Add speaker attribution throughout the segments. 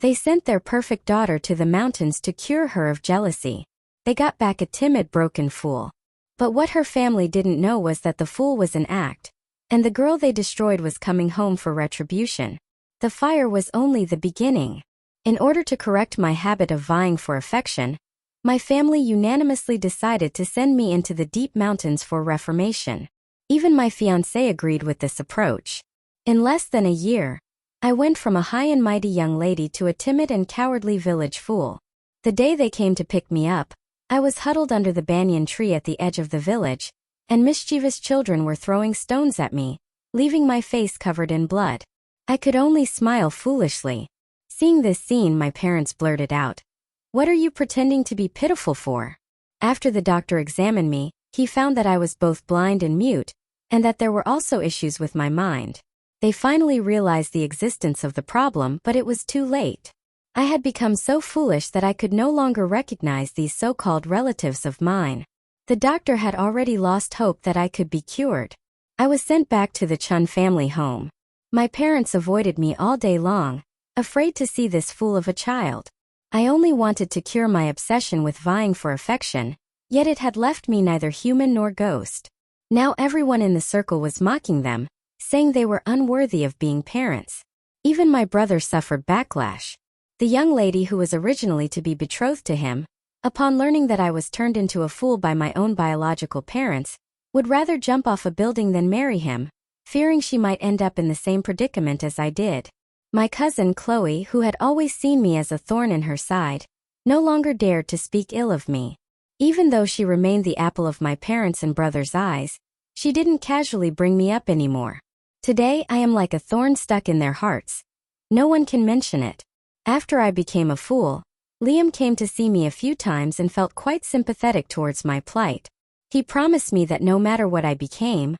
Speaker 1: They sent their perfect daughter to the mountains to cure her of jealousy. They got back a timid, broken fool. But what her family didn't know was that the fool was an act, and the girl they destroyed was coming home for retribution. The fire was only the beginning. In order to correct my habit of vying for affection, my family unanimously decided to send me into the deep mountains for reformation. Even my fiancé agreed with this approach. In less than a year, I went from a high and mighty young lady to a timid and cowardly village fool. The day they came to pick me up, I was huddled under the banyan tree at the edge of the village, and mischievous children were throwing stones at me, leaving my face covered in blood. I could only smile foolishly. Seeing this scene, my parents blurted out, "What are you pretending to be pitiful for?" After the doctor examined me, he found that I was both blind and mute, and that there were also issues with my mind. They finally realized the existence of the problem, but it was too late. I had become so foolish that I could no longer recognize these so-called relatives of mine. The doctor had already lost hope that I could be cured. I was sent back to the Chen family home. My parents avoided me all day long, afraid to see this fool of a child. I only wanted to cure my obsession with vying for affection, yet it had left me neither human nor ghost. Now everyone in the circle was mocking them, saying they were unworthy of being parents. Even my brother suffered backlash. The young lady who was originally to be betrothed to him, upon learning that I was turned into a fool by my own biological parents, would rather jump off a building than marry him, fearing she might end up in the same predicament as I did. My cousin Chloe, who had always seen me as a thorn in her side, no longer dared to speak ill of me. Even though she remained the apple of my parents' and brother's eyes, she didn't casually bring me up anymore. Today I am like a thorn stuck in their hearts. No one can mention it. After I became a fool, Liam came to see me a few times and felt quite sympathetic towards my plight. He promised me that no matter what I became,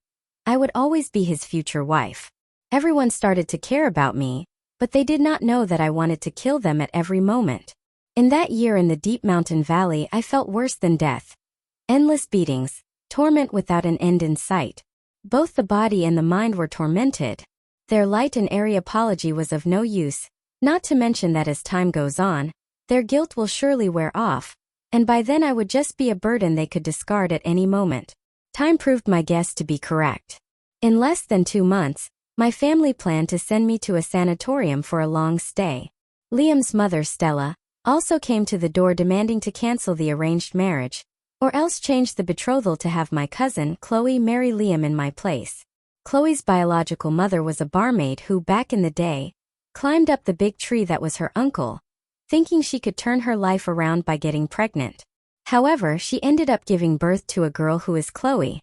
Speaker 1: I would always be his future wife. Everyone started to care about me, but they did not know that I wanted to kill them at every moment. In that year in the deep mountain valley, I felt worse than death. Endless beatings, torment without an end in sight. Both the body and the mind were tormented. Their light and airy apology was of no use, not to mention that as time goes on, their guilt will surely wear off, and by then I would just be a burden they could discard at any moment. Time proved my guess to be correct. In less than 2 months, my family planned to send me to a sanatorium for a long stay. Liam's mother, Stella, also came to the door demanding to cancel the arranged marriage, or else change the betrothal to have my cousin, Chloe, marry Liam in my place. Chloe's biological mother was a barmaid who, back in the day, climbed up the big tree that was her uncle, thinking she could turn her life around by getting pregnant. However, she ended up giving birth to a girl who is Chloe.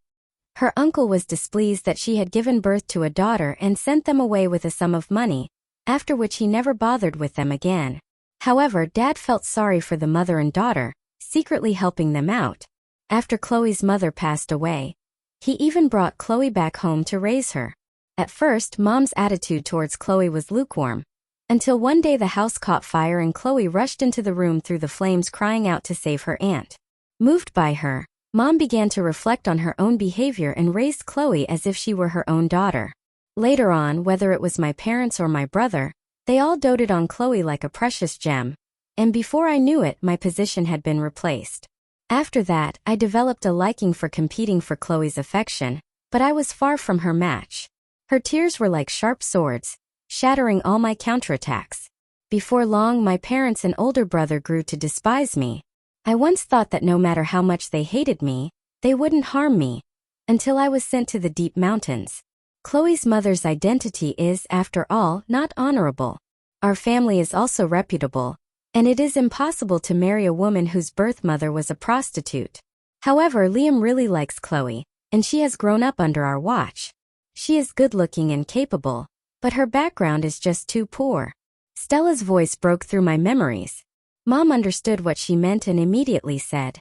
Speaker 1: Her uncle was displeased that she had given birth to a daughter and sent them away with a sum of money, after which he never bothered with them again. However, Dad felt sorry for the mother and daughter, secretly helping them out. After Chloe's mother passed away, he even brought Chloe back home to raise her. At first, Mom's attitude towards Chloe was lukewarm, until one day the house caught fire and Chloe rushed into the room through the flames crying out to save her aunt. Moved by her, Mom began to reflect on her own behavior and raised Chloe as if she were her own daughter. Later on, whether it was my parents or my brother, they all doted on Chloe like a precious gem, and before I knew it, my position had been replaced. After that, I developed a liking for competing for Chloe's affection, but I was far from her match. Her tears were like sharp swords, shattering all my counterattacks. Before long, my parents and older brother grew to despise me. I once thought that no matter how much they hated me, they wouldn't harm me, until I was sent to the deep mountains. Chloe's mother's identity is, after all, not honorable. Our family is also reputable, and it is impossible to marry a woman whose birth mother was a prostitute. However, Liam really likes Chloe, and she has grown up under our watch. She is good-looking and capable, but her background is just too poor. Stella's voice broke through my memories. Mom understood what she meant and immediately said,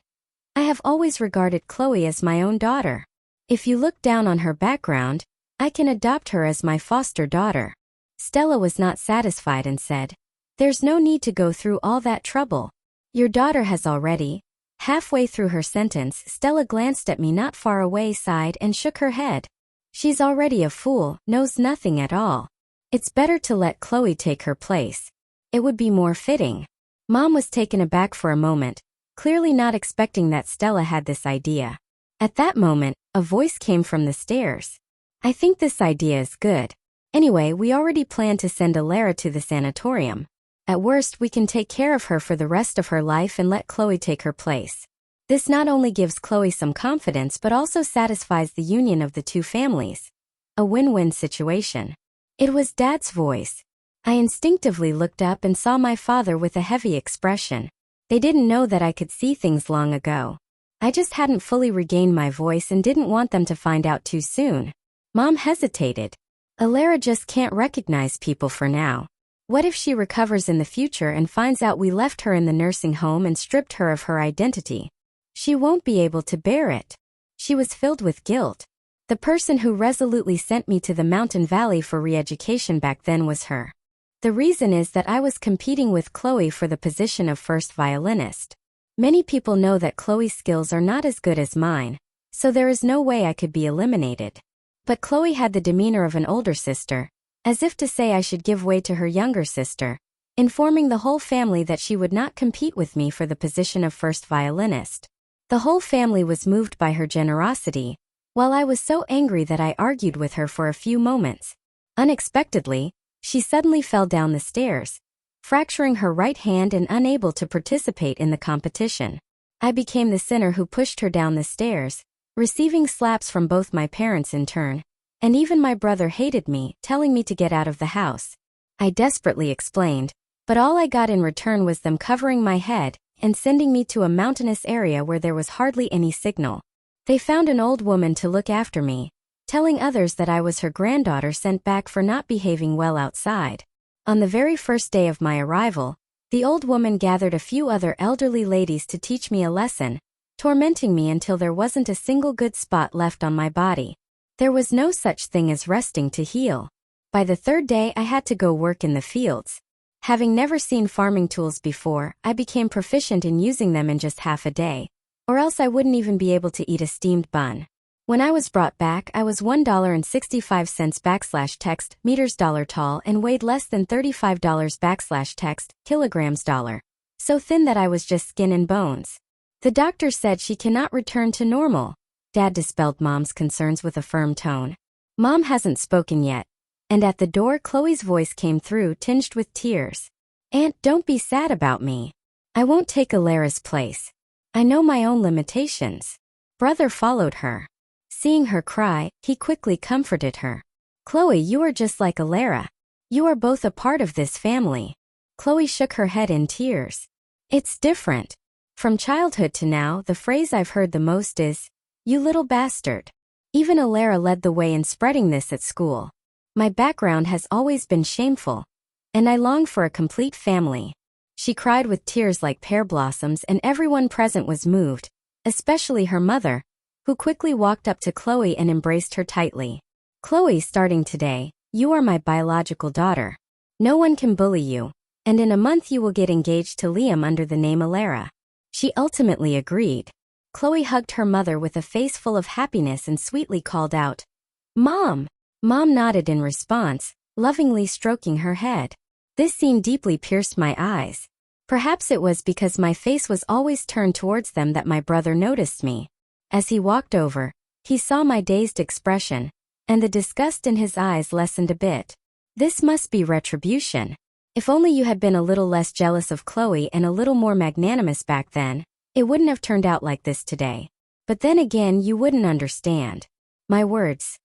Speaker 1: "I have always regarded Chloe as my own daughter. If you look down on her background, I can adopt her as my foster daughter." Stella was not satisfied and said, "There's no need to go through all that trouble. Your daughter has already." Halfway through her sentence, Stella glanced at me not far away, sighed, and shook her head. "She's already a fool, knows nothing at all. It's better to let Chloe take her place." It would be more fitting. Mom was taken aback for a moment, clearly not expecting that Stella had this idea. At that moment, a voice came from the stairs. I think this idea is good. Anyway, we already planned to send Elara to the sanatorium. At worst, we can take care of her for the rest of her life and let Chloe take her place. This not only gives Chloe some confidence but also satisfies the union of the two families. A win-win situation. It was Dad's voice. I instinctively looked up and saw my father with a heavy expression. They didn't know that I could see things long ago. I just hadn't fully regained my voice and didn't want them to find out too soon. Mom hesitated. Elara just can't recognize people for now. What if she recovers in the future and finds out we left her in the nursing home and stripped her of her identity? She won't be able to bear it. She was filled with guilt. The person who resolutely sent me to the mountain valley for re-education back then was her. The reason is that I was competing with Chloe for the position of first violinist. Many people know that Chloe's skills are not as good as mine, so there is no way I could be eliminated. But Chloe had the demeanor of an older sister, as if to say I should give way to her younger sister, informing the whole family that she would not compete with me for the position of first violinist. The whole family was moved by her generosity, while I was so angry that I argued with her for a few moments. Unexpectedly, she suddenly fell down the stairs, fracturing her right hand and unable to participate in the competition. I became the sinner who pushed her down the stairs, receiving slaps from both my parents in turn. And even my brother hated me, telling me to get out of the house. I desperately explained, but all I got in return was them covering my head and sending me to a mountainous area where there was hardly any signal. They found an old woman to look after me, telling others that I was her granddaughter sent back for not behaving well outside. On the very first day of my arrival, the old woman gathered a few other elderly ladies to teach me a lesson, tormenting me until there wasn't a single good spot left on my body. There was no such thing as resting to heal. By the third day, I had to go work in the fields. Having never seen farming tools before, I became proficient in using them in just half a day, or else I wouldn't even be able to eat a steamed bun. When I was brought back, I was $1.65 text meters tall and weighed less than $35 text kilograms dollar, so thin that I was just skin and bones. The doctor said she cannot return to normal. Dad dispelled Mom's concerns with a firm tone. Mom hasn't spoken yet, and at the door Chloe's voice came through tinged with tears. Aunt, don't be sad about me. I won't take Elara's place. I know my own limitations. Brother followed her. Seeing her cry, he quickly comforted her. Chloe, you are just like Elara. You are both a part of this family. Chloe shook her head in tears. It's different. From childhood to now, the phrase I've heard the most is, "You little bastard." Even Elara led the way in spreading this at school. My background has always been shameful, and I long for a complete family. She cried with tears like pear blossoms, and everyone present was moved, especially her mother, who quickly walked up to Chloe and embraced her tightly. Chloe, starting today, you are my biological daughter. No one can bully you, and in a month you will get engaged to Liam under the name Elara. She ultimately agreed. Chloe hugged her mother with a face full of happiness and sweetly called out, "Mom!" Mom nodded in response, lovingly stroking her head. This scene deeply pierced my eyes. Perhaps it was because my face was always turned towards them that my brother noticed me. As he walked over, he saw my dazed expression, and the disgust in his eyes lessened a bit. This must be retribution. If only you had been a little less jealous of Chloe and a little more magnanimous back then, it wouldn't have turned out like this today. But then again, you wouldn't understand. My words.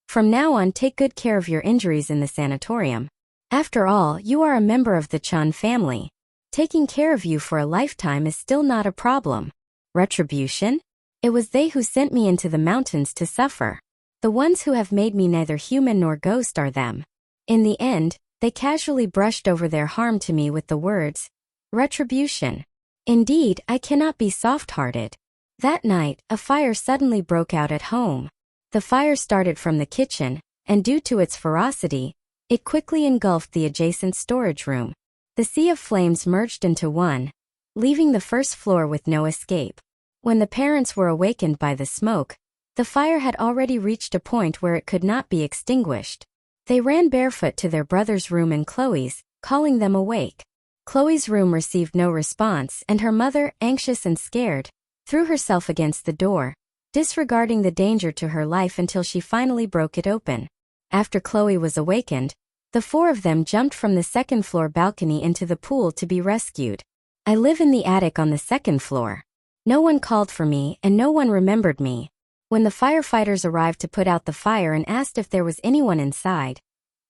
Speaker 1: From now on, take good care of your injuries in the sanatorium. After all, you are a member of the Chen family. Taking care of you for a lifetime is still not a problem. Retribution? It was they who sent me into the mountains to suffer. The ones who have made me neither human nor ghost are them. In the end, they casually brushed over their harm to me with the words, retribution. Indeed, I cannot be soft-hearted. That night, a fire suddenly broke out at home. The fire started from the kitchen, and due to its ferocity, it quickly engulfed the adjacent storage room. The sea of flames merged into one, leaving the first floor with no escape. When the parents were awakened by the smoke, the fire had already reached a point where it could not be extinguished. They ran barefoot to their brother's room and Chloe's, calling them awake. Chloe's room received no response, and her mother, anxious and scared, threw herself against the door, disregarding the danger to her life until she finally broke it open. After Chloe was awakened, the four of them jumped from the second-floor balcony into the pool to be rescued. I live in the attic on the second floor. No one called for me and no one remembered me. When the firefighters arrived to put out the fire and asked if there was anyone inside,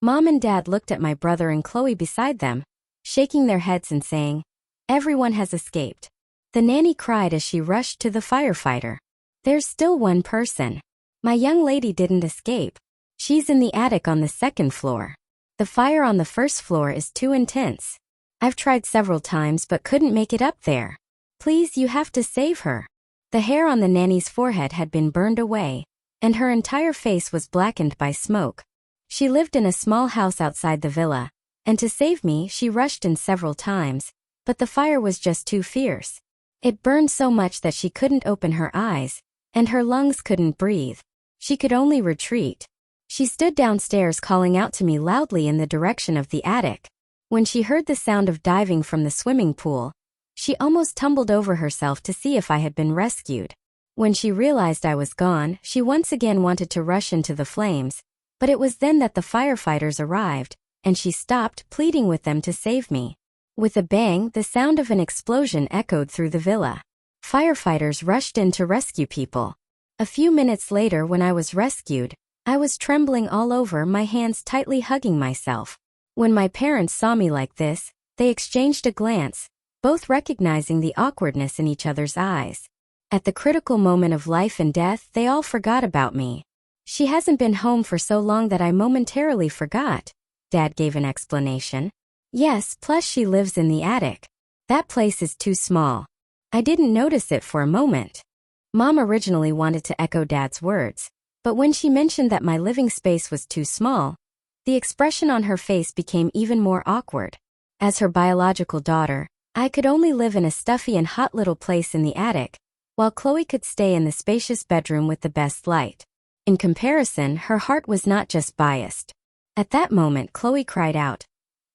Speaker 1: Mom and Dad looked at my brother and Chloe beside them, shaking their heads and saying, "Everyone has escaped." The nanny cried as she rushed to the firefighter. "There's still one person. My young lady didn't escape. She's in the attic on the second floor. The fire on the first floor is too intense. I've tried several times but couldn't make it up there. Please, you have to save her." The hair on the nanny's forehead had been burned away, and her entire face was blackened by smoke. She lived in a small house outside the villa, and to save me she rushed in several times, but the fire was just too fierce. It burned so much that she couldn't open her eyes, and her lungs couldn't breathe. She could only retreat. She stood downstairs calling out to me loudly in the direction of the attic. When she heard the sound of diving from the swimming pool, she almost tumbled over herself to see if I had been rescued. When she realized I was gone, she once again wanted to rush into the flames, but it was then that the firefighters arrived, and she stopped, pleading with them to save me. With a bang, the sound of an explosion echoed through the villa. Firefighters rushed in to rescue people. A few minutes later, when I was rescued, I was trembling all over, my hands tightly hugging myself. When my parents saw me like this, they exchanged a glance, both recognizing the awkwardness in each other's eyes. At the critical moment of life and death, they all forgot about me. "She hasn't been home for so long that I momentarily forgot," Dad gave an explanation. "Yes, plus she lives in the attic. That place is too small. I didn't notice it for a moment." Mom originally wanted to echo Dad's words, but when she mentioned that my living space was too small, the expression on her face became even more awkward. As her biological daughter, I could only live in a stuffy and hot little place in the attic, while Chloe could stay in the spacious bedroom with the best light. In comparison, her heart was not just biased. At that moment, Chloe cried out,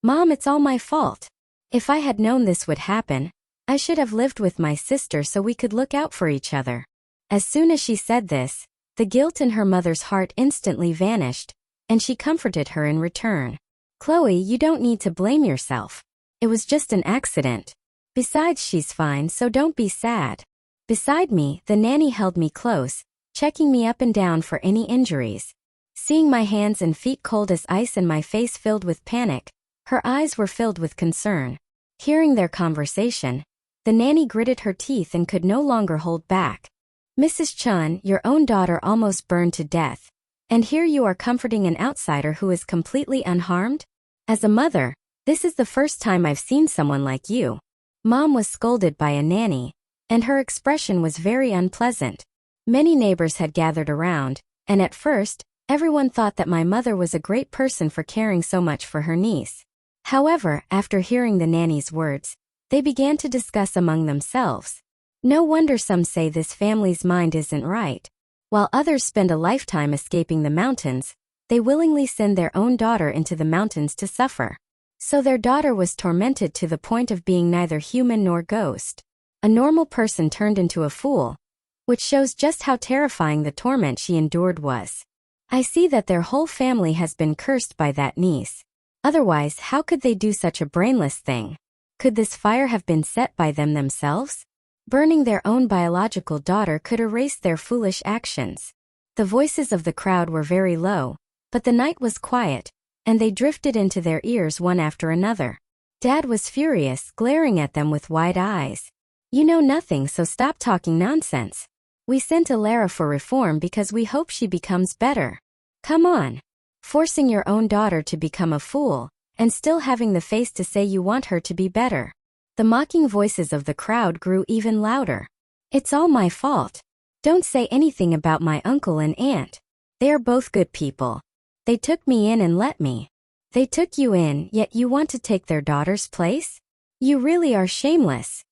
Speaker 1: "Mom, it's all my fault. If I had known this would happen, I should have lived with my sister so we could look out for each other." As soon as she said this, the guilt in her mother's heart instantly vanished, and she comforted her in return. "Chloe, you don't need to blame yourself. It was just an accident. Besides, she's fine, so don't be sad." Beside me, the nanny held me close, checking me up and down for any injuries. Seeing my hands and feet cold as ice and my face filled with panic, her eyes were filled with concern. Hearing their conversation, the nanny gritted her teeth and could no longer hold back. "Mrs. Chen, your own daughter almost burned to death, and here you are comforting an outsider who is completely unharmed? As a mother, this is the first time I've seen someone like you." Mom was scolded by a nanny, and her expression was very unpleasant. Many neighbors had gathered around, and at first, everyone thought that my mother was a great person for caring so much for her niece. However, after hearing the nanny's words, they began to discuss among themselves. No wonder some say this family's mind isn't right. While others spend a lifetime escaping the mountains, they willingly send their own daughter into the mountains to suffer. So their daughter was tormented to the point of being neither human nor ghost. A normal person turned into a fool, which shows just how terrifying the torment she endured was. I see that their whole family has been cursed by that niece. Otherwise, how could they do such a brainless thing? Could this fire have been set by them themselves? Burning their own biological daughter could erase their foolish actions. The voices of the crowd were very low, but the night was quiet, and they drifted into their ears one after another. Dad was furious, glaring at them with wide eyes. "You know nothing, so stop talking nonsense. We sent Elara for reform because we hope she becomes better. Come on. Forcing your own daughter to become a fool, and still having the face to say you want her to be better." The mocking voices of the crowd grew even louder. "It's all my fault. Don't say anything about my uncle and aunt. They are both good people. They took me in and let me." "They took you in, yet you want to take their daughter's place? You really are shameless."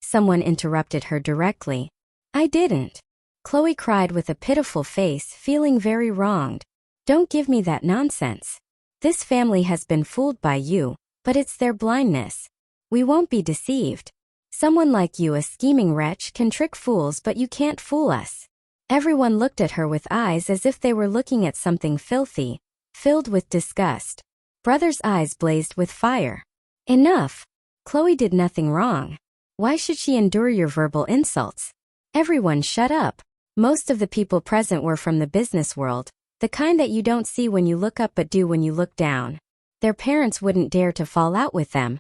Speaker 1: Someone interrupted her directly. "I didn't." Chloe cried with a pitiful face, feeling very wronged. "Don't give me that nonsense. This family has been fooled by you, But it's their blindness. We won't be deceived. Someone like you, a scheming wretch, can trick fools, but you can't fool us. Everyone looked at her with eyes as if they were looking at something filthy, filled with disgust. Brother's eyes blazed with fire. Enough! Chloe did nothing wrong. Why should she endure your verbal insults? Everyone shut up. Most of the people present were from the business world, the kind that you don't see when you look up but do when you look down. Their parents wouldn't dare to fall out with them,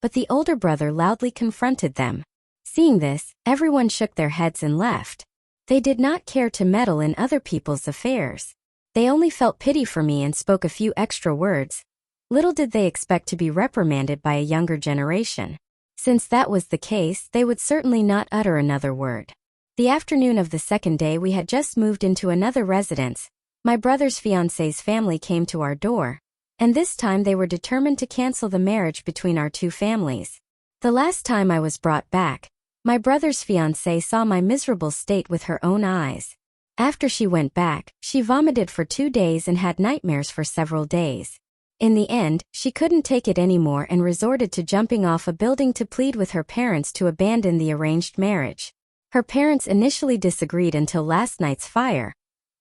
Speaker 1: but the older brother loudly confronted them. Seeing this, everyone shook their heads and left. They did not care to meddle in other people's affairs. They only felt pity for me and spoke a few extra words. Little did they expect to be reprimanded by a younger generation. Since that was the case, they would certainly not utter another word. The afternoon of the second day, we had just moved into another residence. My brother's fiancé's family came to our door, and this time they were determined to cancel the marriage between our two families. The last time I was brought back, my brother's fiancé saw my miserable state with her own eyes. After she went back, she vomited for 2 days and had nightmares for several days. In the end, she couldn't take it anymore and resorted to jumping off a building to plead with her parents to abandon the arranged marriage. Her parents initially disagreed until last night's fire,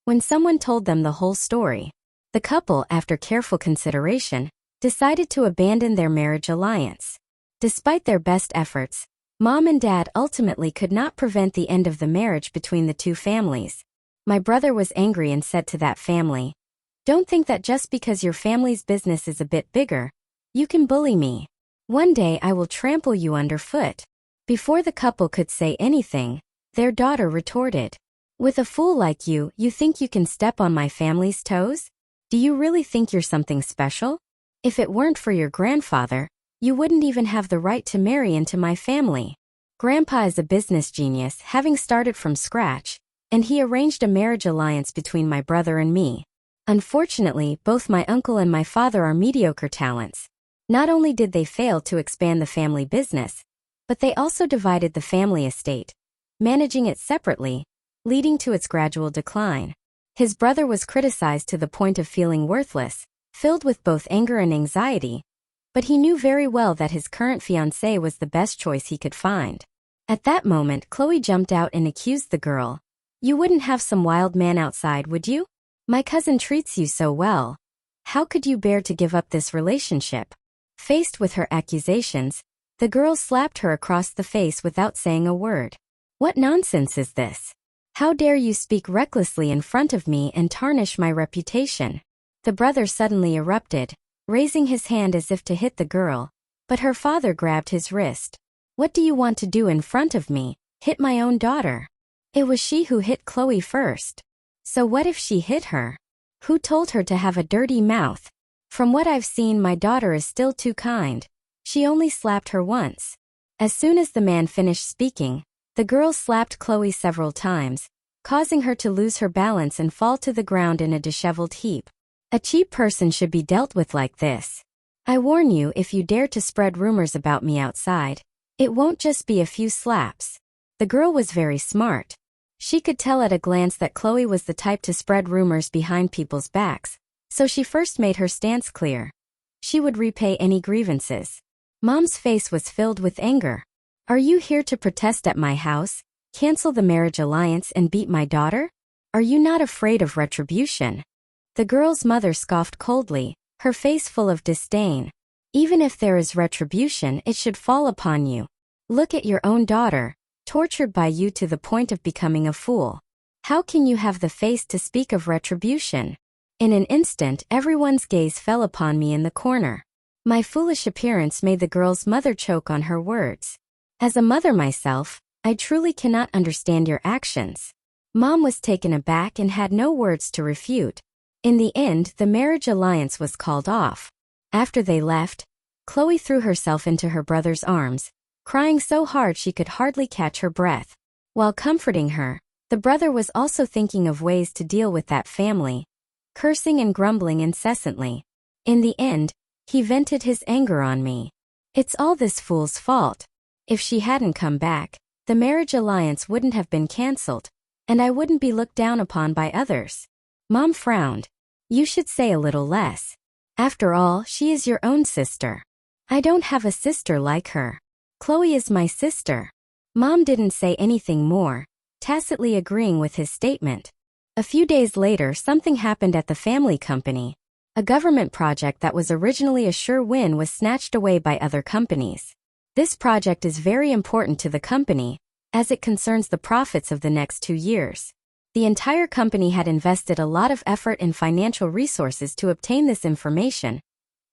Speaker 1: when someone told them the whole story. The couple, after careful consideration, decided to abandon their marriage alliance. Despite their best efforts, Mom and Dad ultimately could not prevent the end of the marriage between the two families. My brother was angry and said to that family, "Don't think that just because your family's business is a bit bigger, you can bully me. One day I will trample you underfoot." Before the couple could say anything, their daughter retorted, "With a fool like you, you think you can step on my family's toes? Do you really think you're something special? If it weren't for your grandfather, you wouldn't even have the right to marry into my family. Grandpa is a business genius, having started from scratch, and he arranged a marriage alliance between my brother and me. Unfortunately, both my uncle and my father are mediocre talents. Not only did they fail to expand the family business, but they also divided the family estate, managing it separately, leading to its gradual decline. His brother was criticized to the point of feeling worthless, filled with both anger and anxiety, but he knew very well that his current fiancée was the best choice he could find. At that moment, Chloe jumped out and accused the girl. "You wouldn't have some wild man outside, would you? My cousin treats you so well. How could you bear to give up this relationship?" Faced with her accusations, the girl slapped her across the face without saying a word. "What nonsense is this? How dare you speak recklessly in front of me and tarnish my reputation?" The brother suddenly erupted, raising his hand as if to hit the girl, but her father grabbed his wrist. "What do you want to do in front of me? Hit my own daughter? It was she who hit Chloe first. So what if she hit her? Who told her to have a dirty mouth? From what I've seen, my daughter is still too kind. She only slapped her once." As soon as the man finished speaking, the girl slapped Chloe several times, causing her to lose her balance and fall to the ground in a disheveled heap. A cheap person should be dealt with like this. I warn you, if you dare to spread rumors about me outside, it won't just be a few slaps. The girl was very smart. She could tell at a glance that Chloe was the type to spread rumors behind people's backs, so she first made her stance clear. She would repay any grievances. Mom's face was filled with anger. "Are you here to protest at my house, cancel the marriage alliance and beat my daughter? Are you not afraid of retribution?" The girl's mother scoffed coldly, her face full of disdain. "Even if there is retribution, it should fall upon you. Look at your own daughter, tortured by you to the point of becoming a fool. How can you have the face to speak of retribution?" In an instant, everyone's gaze fell upon me in the corner. My foolish appearance made the girl's mother choke on her words. As a mother myself, I truly cannot understand your actions. Mom was taken aback and had no words to refute. In the end, the marriage alliance was called off. After they left, Chloe threw herself into her brother's arms, crying so hard she could hardly catch her breath. While comforting her, the brother was also thinking of ways to deal with that family, cursing and grumbling incessantly. In the end, he vented his anger on me. "It's all this fool's fault. If she hadn't come back, the marriage alliance wouldn't have been cancelled, and I wouldn't be looked down upon by others." Mom frowned. "You should say a little less. After all, she is your own sister." I don't have a sister like her. Chloe is my sister. Mom didn't say anything more, tacitly agreeing with his statement. A few days later, something happened at the family company. A government project that was originally a sure win was snatched away by other companies. This project is very important to the company, as it concerns the profits of the next 2 years. The entire company had invested a lot of effort and financial resources to obtain this information,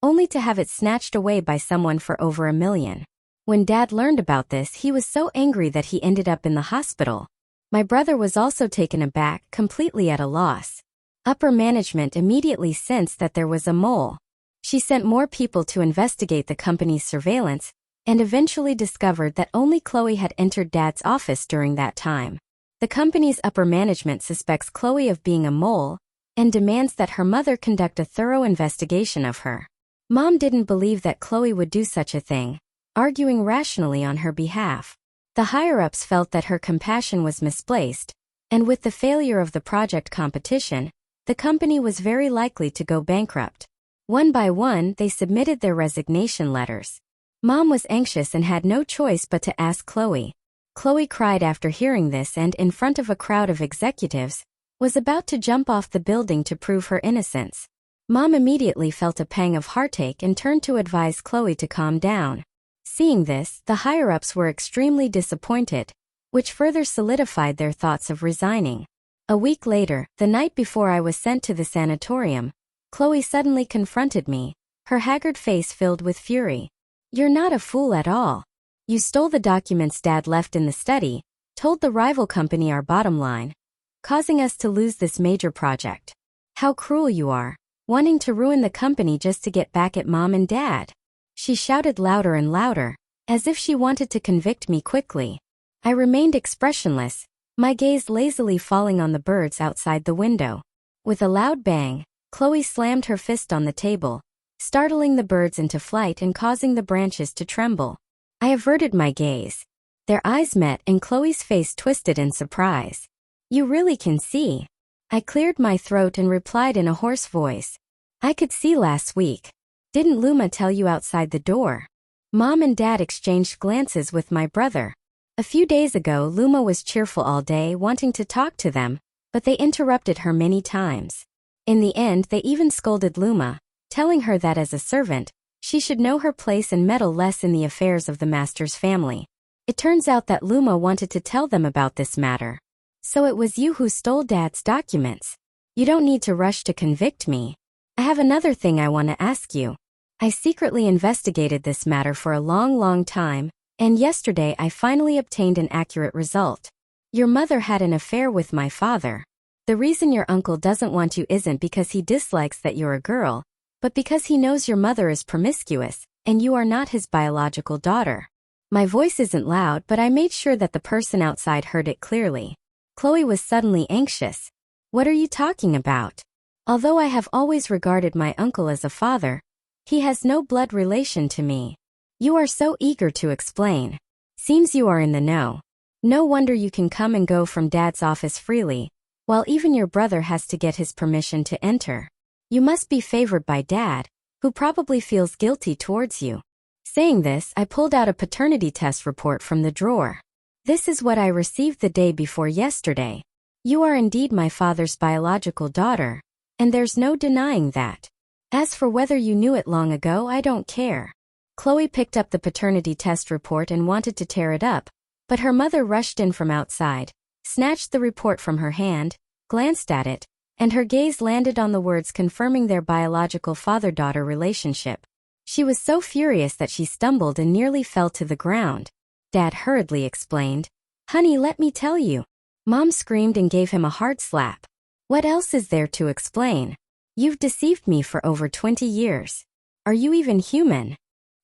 Speaker 1: only to have it snatched away by someone for over $1 million. When Dad learned about this, he was so angry that he ended up in the hospital. My brother was also taken aback, completely at a loss. Upper management immediately sensed that there was a mole. She sent more people to investigate the company's surveillance, and eventually discovered that only Chloe had entered Dad's office during that time. The company's upper management suspects Chloe of being a mole, and demands that her mother conduct a thorough investigation of her. Mom didn't believe that Chloe would do such a thing, arguing rationally on her behalf. The higher-ups felt that her compassion was misplaced, and with the failure of the project competition, the company was very likely to go bankrupt. One by one, they submitted their resignation letters. Mom was anxious and had no choice but to ask Chloe. Chloe cried after hearing this and, in front of a crowd of executives, was about to jump off the building to prove her innocence. Mom immediately felt a pang of heartache and turned to advise Chloe to calm down. Seeing this, the higher-ups were extremely disappointed, which further solidified their thoughts of resigning. A week later, the night before I was sent to the sanatorium, Chloe suddenly confronted me, her haggard face filled with fury. "You're not a fool at all. You stole the documents Dad left in the study, told the rival company our bottom line, causing us to lose this major project. How cruel you are, wanting to ruin the company just to get back at Mom and Dad." She shouted louder and louder, as if she wanted to convict me quickly. I remained expressionless, my gaze lazily falling on the birds outside the window. With a loud bang, Chloe slammed her fist on the table, startling the birds into flight and causing the branches to tremble. I averted my gaze. Their eyes met and Chloe's face twisted in surprise. "You really can see." I cleared my throat and replied in a hoarse voice. "I could see last week. Didn't Luma tell you outside the door?" Mom and Dad exchanged glances with my brother. A few days ago, Luma was cheerful all day, wanting to talk to them, but they interrupted her many times. In the end, they even scolded Luma, telling her that as a servant, she should know her place and meddle less in the affairs of the master's family. It turns out that Luma wanted to tell them about this matter. "So it was you who stole Dad's documents. You don't need to rush to convict me. I have another thing I want to ask you. I secretly investigated this matter for a long time, and yesterday I finally obtained an accurate result. Your mother had an affair with my father. The reason your uncle doesn't want you isn't because he dislikes that you're a girl, but because he knows your mother is promiscuous, and you are not his biological daughter." My voice isn't loud, but I made sure that the person outside heard it clearly. Chloe was suddenly anxious. "What are you talking about? Although I have always regarded my uncle as a father, he has no blood relation to me." "You are so eager to explain. Seems you are in the know. No wonder you can come and go from Dad's office freely, while even your brother has to get his permission to enter. You must be favored by Dad, who probably feels guilty towards you." Saying this, I pulled out a paternity test report from the drawer. "This is what I received the day before yesterday. You are indeed my father's biological daughter, and there's no denying that. As for whether you knew it long ago, I don't care." Chloe picked up the paternity test report and wanted to tear it up, but her mother rushed in from outside, snatched the report from her hand, glanced at it, and her gaze landed on the words confirming their biological father-daughter relationship. She was so furious that she stumbled and nearly fell to the ground. Dad hurriedly explained, "Honey, let me tell you." Mom screamed and gave him a hard slap. "What else is there to explain? You've deceived me for over 20 years. Are you even human?"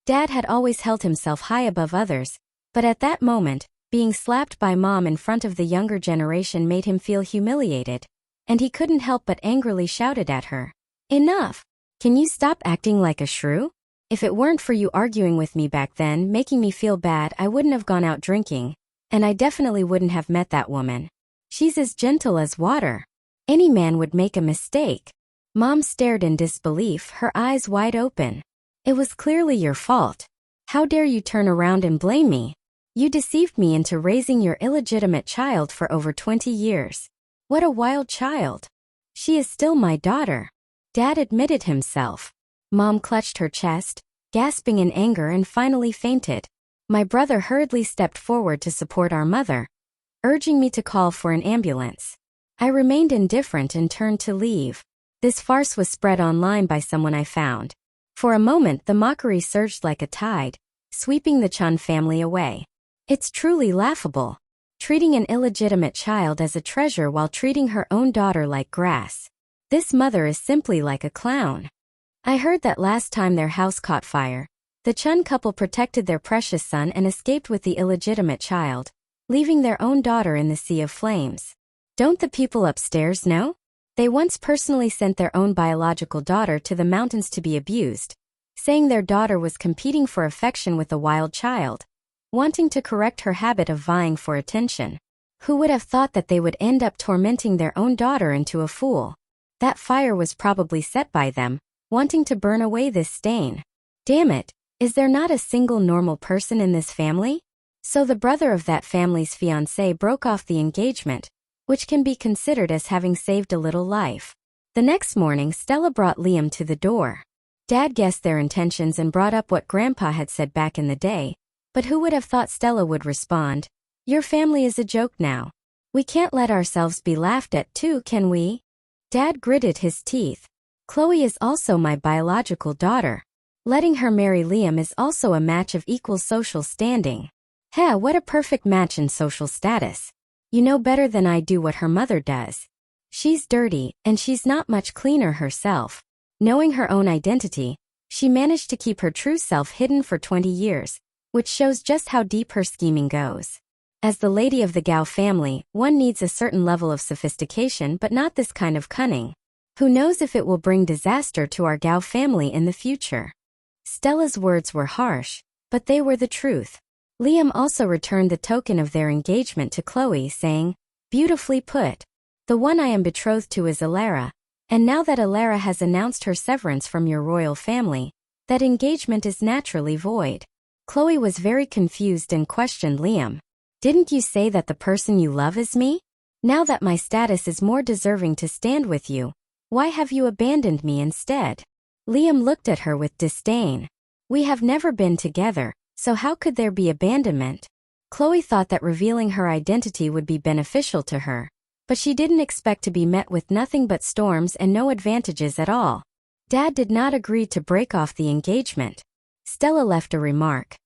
Speaker 1: Dad had always held himself high above others, but at that moment, being slapped by Mom in front of the younger generation made him feel humiliated, and he couldn't help but angrily shouted at her, "Enough! Can you stop acting like a shrew? If it weren't for you arguing with me back then, making me feel bad, I wouldn't have gone out drinking, and I definitely wouldn't have met that woman. She's as gentle as water. Any man would make a mistake." Mom stared in disbelief, her eyes wide open. It was clearly your fault. How dare you turn around and blame me? You deceived me into raising your illegitimate child for over 20 years. What a wild child. She is still my daughter. Dad admitted himself. Mom clutched her chest, gasping in anger, and finally fainted. My brother hurriedly stepped forward to support our mother, urging me to call for an ambulance. I remained indifferent and turned to leave. This farce was spread online by someone I found. For a moment the mockery surged like a tide, sweeping the Chen family away. It's truly laughable. Treating an illegitimate child as a treasure while treating her own daughter like grass. This mother is simply like a clown. I heard that last time their house caught fire, the Chen couple protected their precious son and escaped with the illegitimate child, leaving their own daughter in the sea of flames. Don't the people upstairs know? They once personally sent their own biological daughter to the mountains to be abused, saying their daughter was competing for affection with a wild child, wanting to correct her habit of vying for attention. Who would have thought that they would end up tormenting their own daughter into a fool? That fire was probably set by them, wanting to burn away this stain. Damn it, is there not a single normal person in this family? So the brother of that family's fiancé broke off the engagement, which can be considered as having saved a little life. The next morning Stella brought Liam to the door. Dad guessed their intentions and brought up what Grandpa had said back in the day, but who would have thought Stella would respond, "Your family is a joke now. We can't let ourselves be laughed at too, can we?" Dad gritted his teeth. Chloe is also my biological daughter. Letting her marry Liam is also a match of equal social standing. Heh, what a perfect match in social status. You know better than I do what her mother does. She's dirty, and she's not much cleaner herself. Knowing her own identity, she managed to keep her true self hidden for 20 years, which shows just how deep her scheming goes. As the lady of the Gao family, one needs a certain level of sophistication but not this kind of cunning. Who knows if it will bring disaster to our Gao family in the future. Stella's words were harsh, but they were the truth. Liam also returned the token of their engagement to Chloe, saying, "Beautifully put. The one I am betrothed to is Elara, and now that Elara has announced her severance from your royal family, that engagement is naturally void." Chloe was very confused and questioned Liam. "Didn't you say that the person you love is me? Now that my status is more deserving to stand with you, why have you abandoned me instead?" Liam looked at her with disdain. "We have never been together, so how could there be abandonment?" Chloe thought that revealing her identity would be beneficial to her, but she didn't expect to be met with nothing but storms and no advantages at all. Dad did not agree to break off the engagement. Stella left a remark.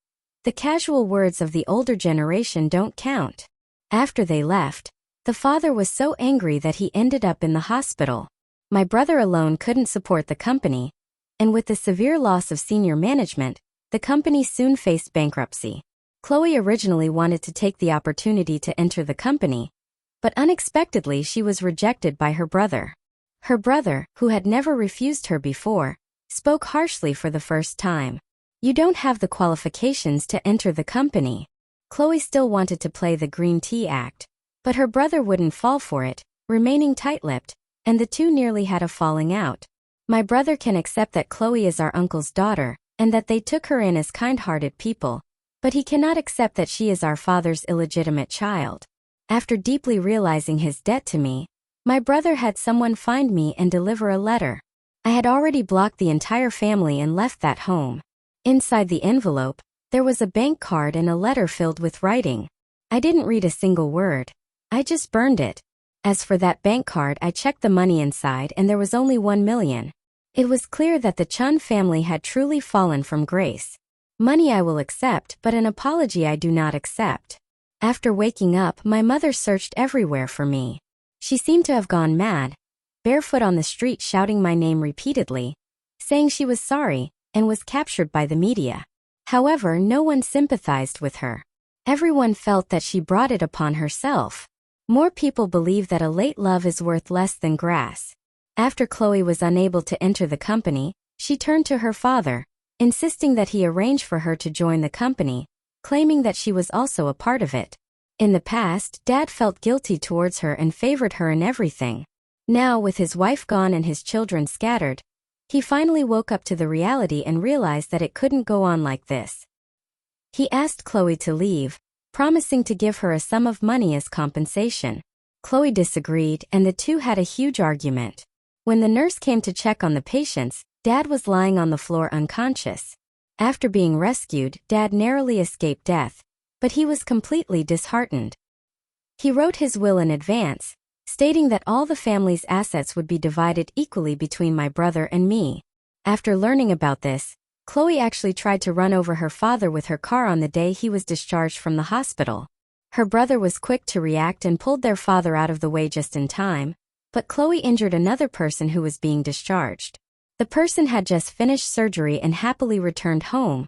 Speaker 1: The casual words of the older generation don't count. After they left, the father was so angry that he ended up in the hospital. My brother alone couldn't support the company, and with the severe loss of senior management, the company soon faced bankruptcy. Chloe originally wanted to take the opportunity to enter the company, but unexpectedly she was rejected by her brother. Her brother, who had never refused her before, spoke harshly for the first time. "You don't have the qualifications to enter the company." Chloe still wanted to play the green tea act, but her brother wouldn't fall for it, remaining tight-lipped, and the two nearly had a falling out. My brother can accept that Chloe is our uncle's daughter, and that they took her in as kind-hearted people, but he cannot accept that she is our father's illegitimate child. After deeply realizing his debt to me, my brother had someone find me and deliver a letter. I had already blocked the entire family and left that home. Inside the envelope, there was a bank card and a letter filled with writing. I didn't read a single word. I just burned it. As for that bank card, I checked the money inside and there was only 1 million. It was clear that the Chen family had truly fallen from grace. Money I will accept, but an apology I do not accept. After waking up, my mother searched everywhere for me. She seemed to have gone mad, barefoot on the street shouting my name repeatedly, saying she was sorry, and was captured by the media. However, no one sympathized with her. Everyone felt that she brought it upon herself. More people believe that a late love is worth less than grass. After Chloe was unable to enter the company, she turned to her father, insisting that he arrange for her to join the company, claiming that she was also a part of it. In the past, Dad felt guilty towards her and favored her in everything. Now, with his wife gone and his children scattered, He finally woke up to the reality and realized that it couldn't go on like this. He asked Chloe to leave, promising to give her a sum of money as compensation. Chloe disagreed, and the two had a huge argument. When the nurse came to check on the patients, Dad was lying on the floor unconscious. After being rescued, Dad narrowly escaped death, but he was completely disheartened. He wrote his will in advance, stating that all the family's assets would be divided equally between my brother and me. After learning about this, Chloe actually tried to run over her father with her car on the day he was discharged from the hospital. Her brother was quick to react and pulled their father out of the way just in time, but Chloe injured another person who was being discharged. The person had just finished surgery and happily returned home,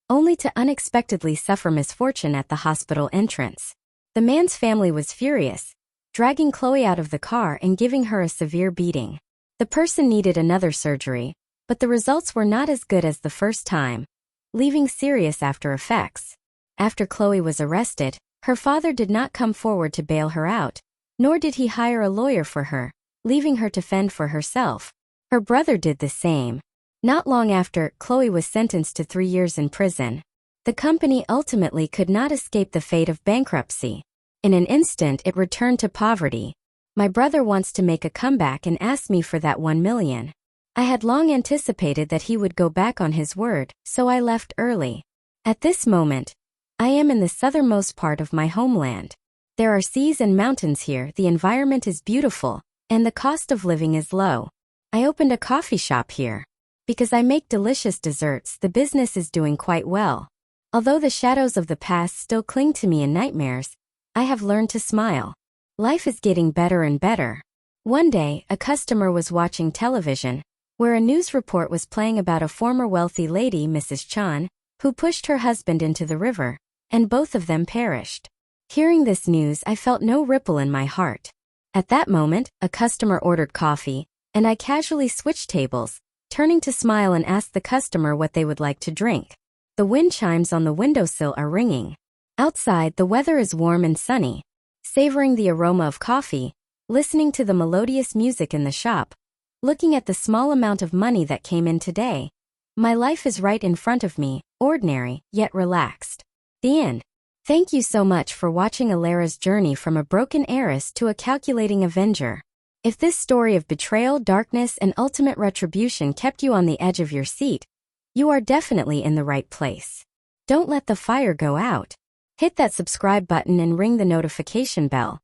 Speaker 1: only to unexpectedly suffer misfortune at the hospital entrance. The man's family was furious, dragging Chloe out of the car and giving her a severe beating. The person needed another surgery, but the results were not as good as the first time, leaving serious after effects. After Chloe was arrested, her father did not come forward to bail her out, nor did he hire a lawyer for her, leaving her to fend for herself. Her brother did the same. Not long after, Chloe was sentenced to 3 years in prison. The company ultimately could not escape the fate of bankruptcy. In an instant, it returned to poverty. My brother wants to make a comeback and asked me for that 1 million. I had long anticipated that he would go back on his word, so I left early. At this moment, I am in the southernmost part of my homeland. There are seas and mountains here, the environment is beautiful, and the cost of living is low. I opened a coffee shop here. Because I make delicious desserts, the business is doing quite well. Although the shadows of the past still cling to me in nightmares, I have learned to smile. Life is getting better and better. One day, a customer was watching television, where a news report was playing about a former wealthy lady, Mrs. Chen, who pushed her husband into the river, and both of them perished. Hearing this news, I felt no ripple in my heart. At that moment, a customer ordered coffee, and I casually switched tables, turning to smile and ask the customer what they would like to drink. The wind chimes on the windowsill are ringing. Outside, the weather is warm and sunny. Savoring the aroma of coffee, listening to the melodious music in the shop, looking at the small amount of money that came in today. My life is right in front of me, ordinary, yet relaxed. The end. Thank you so much for watching Elara's journey from a broken heiress to a calculating avenger. If this story of betrayal, darkness, and ultimate retribution kept you on the edge of your seat, you are definitely in the right place. Don't let the fire go out. Hit that subscribe button and ring the notification bell,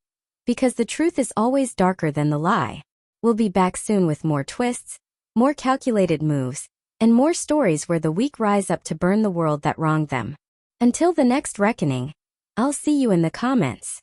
Speaker 1: because the truth is always darker than the lie. We'll be back soon with more twists, more calculated moves, and more stories where the weak rise up to burn the world that wronged them. Until the next reckoning, I'll see you in the comments.